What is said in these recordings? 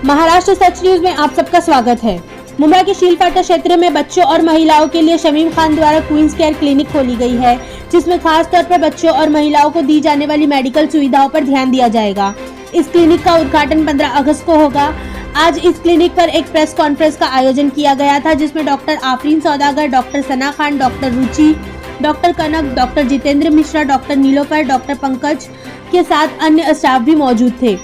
महाराष्ट्र सच news में आप सबका स्वागत है। मुंबई के शीलफाटा क्षेत्र में बच्चों और महिलाओं के लिए शमीम खान द्वारा क्वींस केयर क्लिनिक खोली गई है, जिसमें खास तौर पर बच्चों और महिलाओं को दी जाने वाली मेडिकल सुविधाओं पर ध्यान दिया जाएगा। इस क्लिनिक का उद्घाटन 15 अगस्त को होगा। आज इस क्लिनिक पर एक प्रेस कॉन्फ्रेंस का आयोजन किया गया था, जिसमें doctor Afreen Saudagar, doctor Sana Khan, doctor Ruchi, doctor Kanak, doctor Jitendra Mishra, doctor Nilofar, doctor Pankaj के साथ अन्य स्टाफ भी मौजूद थे।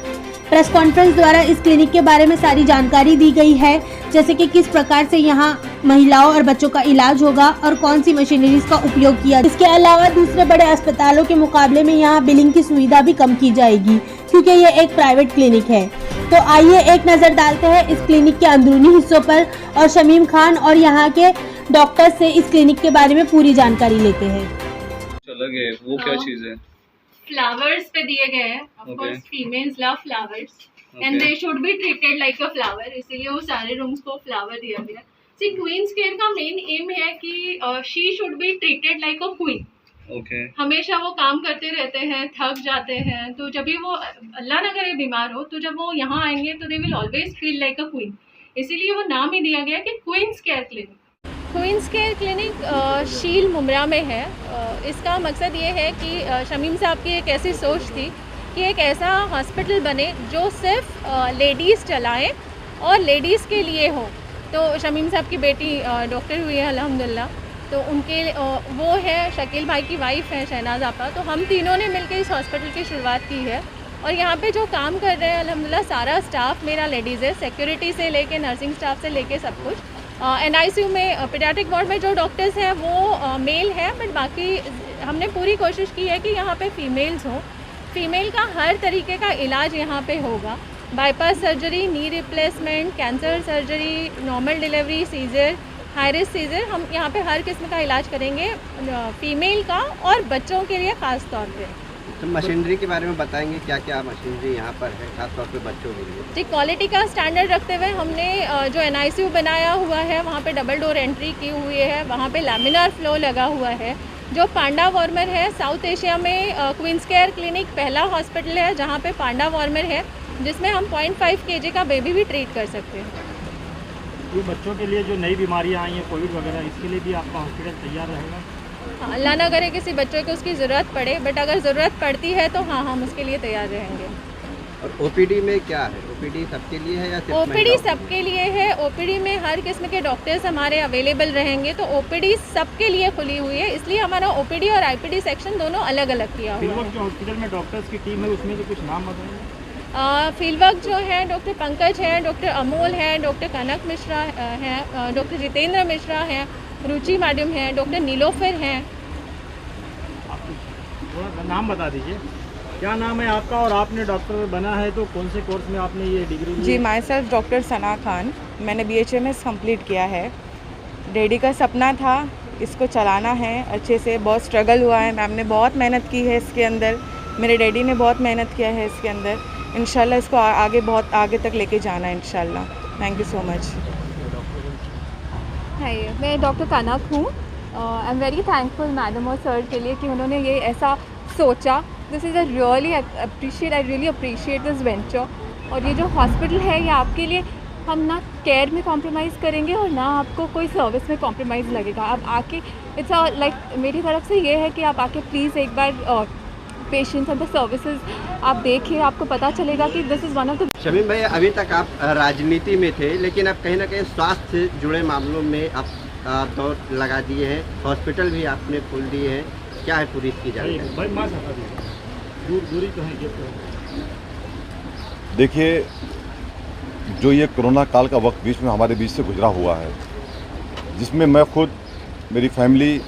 प्रेस कॉन्फ्रेंस द्वारा इस क्लिनिक के बारे में सारी जानकारी दी गई है, जैसे कि किस प्रकार से यहाँ महिलाओं और बच्चों का इलाज होगा और कौन सी मशीनरीज का उपयोग किया। इसके अलावा दूसरे बड़े अस्पतालों के मुकाबले में यहाँ बिलिंग की सुविधा भी कम की जाएगी, क्योंकि ये एक प्राइवेट क्लिनिक है। तो आइए एक नजर डालते हैं इस क्लिनिक के अंदरूनी हिस्सों पर और शमीम खान और यहाँ के डॉक्टर से इस क्लिनिक के बारे में पूरी जानकारी लेते हैं। वो क्या चीज है? फ्लावर्स पे दिए गए हैं। Of course females love flowers and they should be treated like a flower, इसीलिए वो सारे रूम्स को फ्लावर दिया गया। सी क्वींस केयर का मेन एम है कि she should be treated like a queen. हमेशा वो काम करते रहते हैं, थक जाते हैं, तो जब भी वो अल्लाह ना करे बीमार हो, तो जब वो यहाँ आएंगे तो they will always feel like a queen, इसीलिए वो नाम ही दिया गया कि queens care clinic. Queens care clinic Shil Mumbra में है। इसका मकसद ये है कि शमीम साहब की एक ऐसी सोच थी कि एक ऐसा हॉस्पिटल बने जो सिर्फ लेडीज़ चलाएं और लेडीज़ के लिए हो। तो शमीम साहब की बेटी डॉक्टर हुई है अल्हम्दुलिल्लाह, तो उनके वो है शकील भाई की वाइफ है शहनाज आपा। तो हम तीनों ने मिलकर इस हॉस्पिटल की शुरुआत की है और यहाँ पे जो काम कर रहे हैं अल्हम्दुलिल्लाह सारा स्टाफ मेरा लेडीज़ है, सिक्योरिटी से लेके नर्सिंग स्टाफ से लेके सब कुछ। NICU में पीडियाट्रिक वार्ड में जो डॉक्टर्स हैं वो मेल हैं, बट बाकी हमने पूरी कोशिश की है कि यहाँ पे फीमेल्स हों। फीमेल का हर तरीके का इलाज यहाँ पे होगा, bypass surgery, knee replacement, cancer surgery, normal delivery, caesar, high risk caesar, हम यहाँ पे हर किस्म का इलाज करेंगे फीमेल का और बच्चों के लिए ख़ास तौर पे। तो मशीनरी के बारे में बताएंगे, क्या क्या मशीनरी यहाँ पर है खास तौर पे बच्चों के लिए? जी, क्वालिटी का स्टैंडर्ड रखते हुए हमने जो NICU बनाया हुआ है वहाँ पे डबल डोर एंट्री की हुई है, वहाँ पे लैमिनार फ्लो लगा हुआ है। जो पांडा वार्मर है, साउथ एशिया में क्वींस केयर क्लिनिक पहला हॉस्पिटल है जहाँ पे पांडा वार्मर है, जिसमें हम 0.5 kg का बेबी भी ट्रीट कर सकते हैं। ये बच्चों के लिए जो नई बीमारियाँ आई हैं कोविड वगैरह, इसके लिए भी आपका हॉस्पिटल तैयार रहेगा? हाँ, अल्लाह ना करे किसी बच्चे को उसकी ज़रूरत पड़े, बट अगर ज़रूरत पड़ती है तो हाँ, हम उसके लिए तैयार रहेंगे। और OPD में क्या है? OPD सबके लिए है या सिर्फ OPD सबके लिए है। OPD में हर किस्म के डॉक्टर्स हमारे अवेलेबल रहेंगे, तो OPD सबके लिए खुली हुई है, इसलिए हमारा OPD और IPD सेक्शन दोनों अलग अलग किया हुआ है। जो हॉस्पिटल में डॉक्टर्स की टीम है उसमें से कुछ नाम बताएंगे? फील्ड वर्क जो है डॉक्टर पंकज है, डॉक्टर अमोल है, डॉक्टर कनक मिश्रा हैं, डॉक्टर जितेंद्र मिश्रा हैं, रुचि मैडम हैं, डॉक्टर नीलोफर हैं। थोड़ा नाम बता दीजिए, क्या नाम है आपका और आपने डॉक्टर बना है तो कौन से कोर्स में आपने ये डिग्री ली? जी, myself doctor Sana Khan, मैंने BHMS कंप्लीट किया है। डैडी का सपना था इसको चलाना है अच्छे से, बहुत स्ट्रगल हुआ है, मैम ने बहुत मेहनत की है इसके अंदर, मेरे डैडी ने बहुत मेहनत किया है इसके अंदर। इंशाल्लाह इसको आगे बहुत आगे तक लेके जाना है इंशाल्लाह। Thank you so much. Hi, मैं डॉक्टर कनक हूँ। I am very thankful madam और सर के लिए कि उन्होंने ये ऐसा सोचा। This is a really appreciate, I really appreciate this venture. और ये जो हॉस्पिटल है ये आपके लिए, हम ना केयर में कॉम्प्रोमाइज़ करेंगे और ना आपको कोई सर्विस में कॉम्प्रोमाइज़ लगेगा। आप आके इट्स लाइक मेरी तरफ से ये है कि आप आके प्लीज़ एक बार पेशेंट्स एंड द सर्विसेज आप देखिए, आपको पता चलेगा कि this is one of the. Shamim भाई, अभी तक आप राजनीति में थे, लेकिन अब कहीं ना कहीं स्वास्थ्य से जुड़े मामलों में आप दौर लगा दिए हैं, हॉस्पिटल भी आपने खोल दिए हैं, क्या है पूरी इसकी जानकारी? दूरी तो है। देखिए, जो ये कोरोना काल का वक्त बीच में हमारे बीच से गुजरा हुआ है, जिसमें मैं खुद, मेरी फैमिली,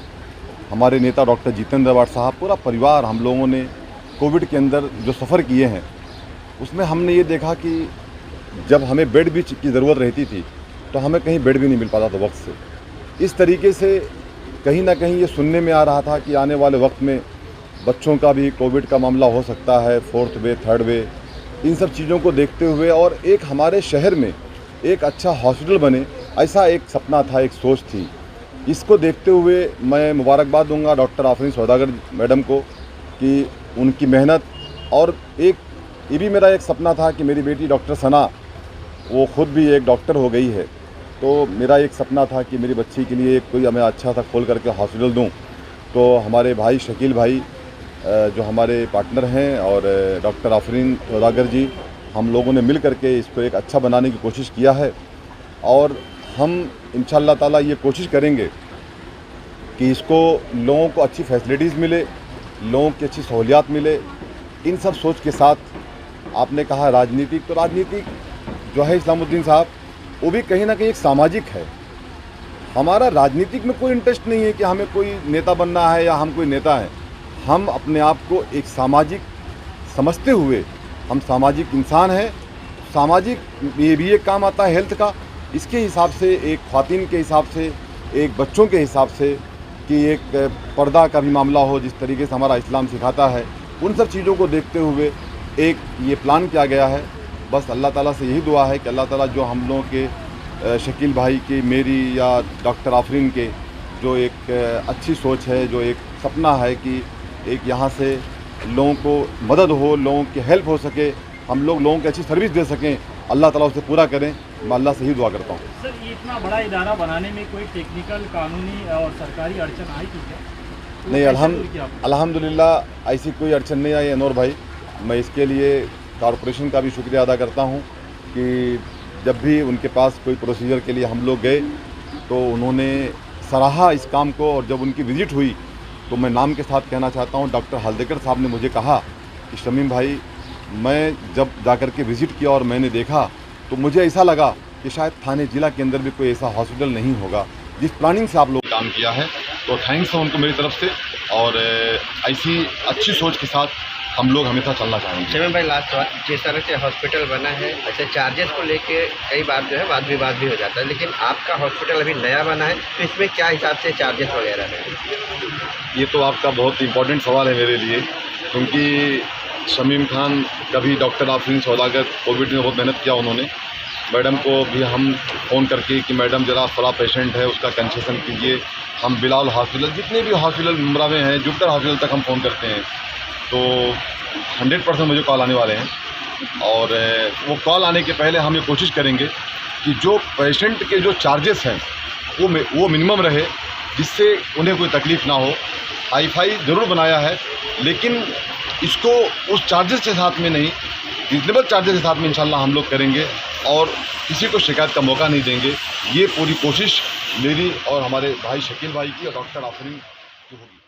हमारे नेता डॉक्टर जितेंद्र अवाड साहब, पूरा परिवार, हम लोगों ने कोविड के अंदर जो सफ़र किए हैं, उसमें हमने ये देखा कि जब हमें बेड भी की ज़रूरत रहती थी तो हमें कहीं बेड भी नहीं मिल पाता था वक्त से। इस तरीके से कहीं ना कहीं ये सुनने में आ रहा था कि आने वाले वक्त में बच्चों का भी कोविड का मामला हो सकता है, 4th वे, 3rd वे। इन सब चीज़ों को देखते हुए और एक हमारे शहर में एक अच्छा हॉस्पिटल बने, ऐसा एक सपना था, एक सोच थी। इसको देखते हुए मैं मुबारकबाद दूंगा डॉक्टर आफरीन सौदागर मैडम को कि उनकी मेहनत, और एक ये भी मेरा एक सपना था कि मेरी बेटी डॉक्टर सना वो खुद भी एक डॉक्टर हो गई है। तो मेरा एक सपना था कि मेरी बच्ची के लिए कोई मैं अच्छा सा खोल करके हॉस्पिटल दूं। तो हमारे भाई शकील भाई जो हमारे पार्टनर हैं और डॉक्टर आफरीन सौदागर जी, हम लोगों ने मिल करके इसको एक अच्छा बनाने की कोशिश किया है और हम इंशाअल्लाह ताला ये कोशिश करेंगे कि इसको लोगों को अच्छी फैसिलिटीज़ मिले, लोगों की अच्छी सहूलियात मिले। इन सब सोच के साथ आपने कहा राजनीतिक, तो राजनीतिक जो है इस्लामुद्दीन साहब, वो भी कहीं ना कहीं एक सामाजिक है। हमारा राजनीतिक में कोई इंटरेस्ट नहीं है कि हमें कोई नेता बनना है या हम कोई नेता हैं। हम अपने आप को एक सामाजिक समझते हुए हम सामाजिक इंसान हैं। सामाजिक ये भी एक काम आता है हेल्थ का, इसके हिसाब से एक ख़वातीन के हिसाब से, एक बच्चों के हिसाब से कि एक पर्दा का भी मामला हो जिस तरीके से हमारा इस्लाम सिखाता है, उन सब चीज़ों को देखते हुए एक ये प्लान किया गया है। बस अल्लाह ताला से यही दुआ है कि अल्लाह ताला जो हम लोगों के शकील भाई की, मेरी या डॉक्टर आफरीन के जो एक अच्छी सोच है, जो एक सपना है कि एक यहाँ से लोगों को मदद हो, लोगों की हेल्प हो सके, हम लोग लोगों की अच्छी सर्विस दे सकें, अल्लाह ताला उसे पूरा करें। मैं अल्लाह से ही दुआ करता हूँ। सर, ये इतना बड़ा इदारा बनाने में कोई टेक्निकल, कानूनी और सरकारी अड़चन आई थी क्या? तो नहीं, अल्हम्दुलिल्लाह ऐसी कोई अड़चन नहीं आई अनवर भाई। मैं इसके लिए कॉरपोरेशन का भी शुक्रिया अदा करता हूँ कि जब भी उनके पास कोई प्रोसीजर के लिए हम लोग गए तो उन्होंने सराहा इस काम को। और जब उनकी विज़िट हुई तो मैं नाम के साथ कहना चाहता हूँ, डॉक्टर हल्देकर साहब ने मुझे कहा कि शमीम भाई, मैं जब जाकर के विज़िट किया और मैंने देखा तो मुझे ऐसा लगा कि शायद थाने ज़िला के अंदर भी कोई ऐसा हॉस्पिटल नहीं होगा जिस प्लानिंग से आप लोग काम किया है। तो थैंक्स है उनको मेरी तरफ से, और ऐसी अच्छी सोच के साथ हम लोग हमेशा चलना चाहेंगे। शमीम भाई, लास्ट बात, जिस तरह से हॉस्पिटल बना है, अच्छा चार्जेस को लेके कई बार जो है वाद विवाद भी हो जाता है, लेकिन आपका हॉस्पिटल अभी नया बना है तो इसमें क्या हिसाब से चार्जेस वगैरह है? ये तो आपका बहुत इम्पोर्टेंट सवाल है मेरे लिए, क्योंकि शमीम खान कभी डॉक्टर आफरीन सौदागर कोविड में बहुत मेहनत किया उन्होंने। मैडम को भी हम फ़ोन करके कि मैडम ज़रा फला पेशेंट है उसका कंसेशन कीजिए। हम बिलाल हॉस्पिटल, जितने भी हॉस्पिटल मुमरा में हैं, जुपिटर हॉस्पिटल तक हम फ़ोन करते हैं, तो 100% मुझे कॉल आने वाले हैं। और वो कॉल आने के पहले हम ये कोशिश करेंगे कि जो पेशेंट के जो चार्जेस हैं वो मिनिमम रहे, जिससे उन्हें कोई तकलीफ़ ना हो। हाई-फाई ज़रूर बनाया है, लेकिन इसको उस चार्जेस के साथ में नहीं, रिजनेबल चार्जेस के साथ में इंशाल्लाह हम लोग करेंगे और किसी को शिकायत का मौका नहीं देंगे। ये पूरी कोशिश मेरी और हमारे भाई शकील भाई की और डॉक्टर आफरीन की होगी।